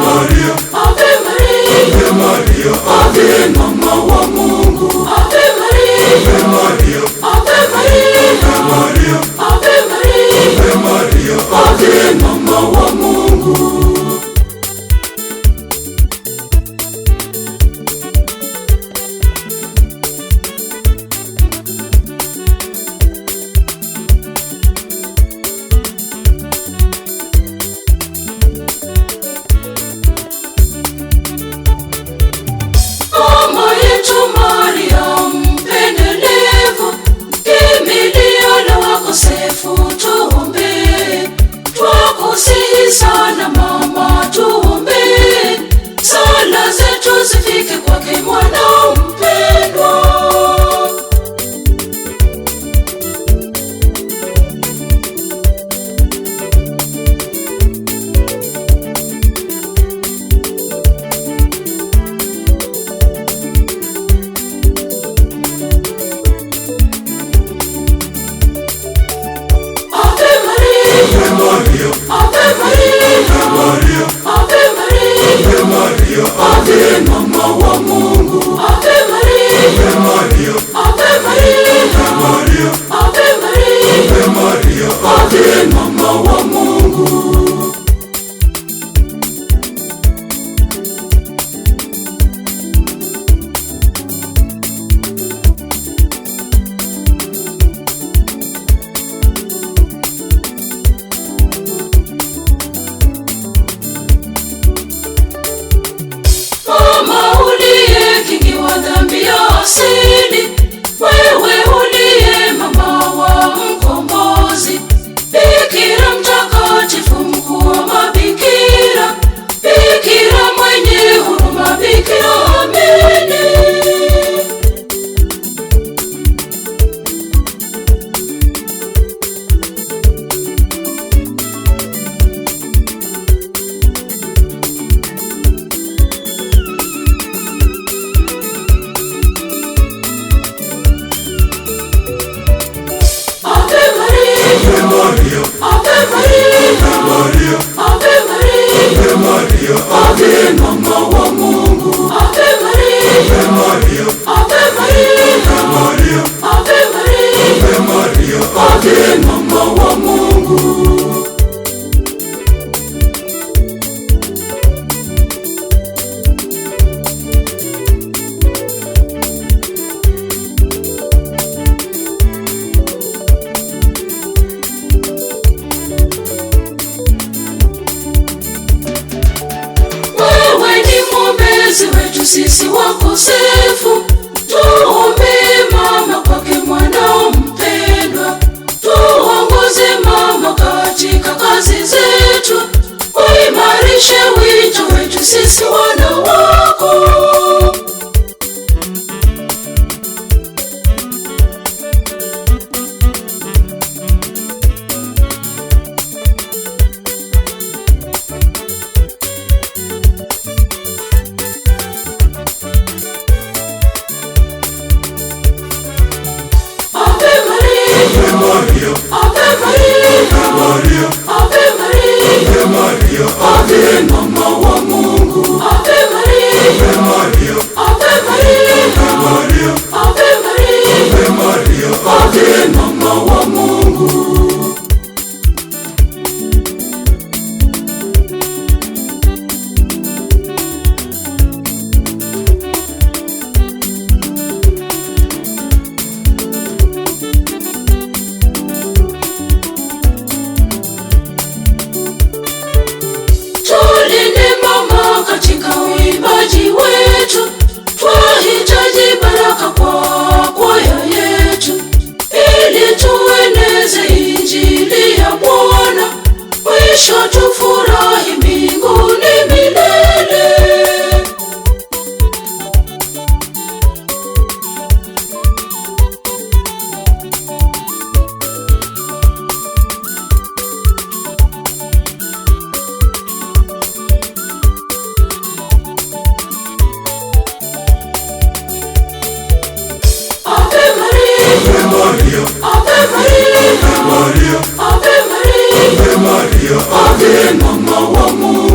Maria, Ave Maria, Ave Maria, Ave Mama wa Mungu, Ave Maria, Ave Maria, Ave Maria, Ave Maria, Ave Maria, Ave Mama wa Mungu. Mama yetu Maria mpendelevu, kimbilio la wakosefu, tuombee. Twakusihi sana mama, tuombee. Sala zetu zifike kwake mwana mpendwa. Ave Maria, Ave Maria, Ave Mama wa Mungu, Ave Maria, Ave Maria, Ave Maria, Ave Mama wa Mungu. Mama uliye kingi wa dhambi ya asili, wewe uliye mama wa mkombozi, bikira mtakatifu, mkuu wa mabikira, bikira mwenye huruma, bikira amini. Ave Maria, Ave Maria, Ave Maria, Ave Mama wa Mungu, Ave Maria, Ave Maria, Ave Maria, Ave Mama wa Mungu. Mwombezi wetu sisi wakosefu, tuombee mama kwake mwanao mpendwa. Tuongoze mama katika kazi zetu, uimarishe wito wetu sisi wana wako. Ave Maria, Ave Maria, Ave Mama wa Mungu, Ave Maria, Ave Maria, Ave Maria, Ave Mama wa Mungu. Tulinde mama katika uimbaji wetu, twahitaji baraka kwa kwaya yetu, ili tueneze injili ya Bwana, mwisho tufurahi mbinguni milele. Maria, Ave Maria, Ave Maria, Ave Maria, Ave Mama wa Mungu.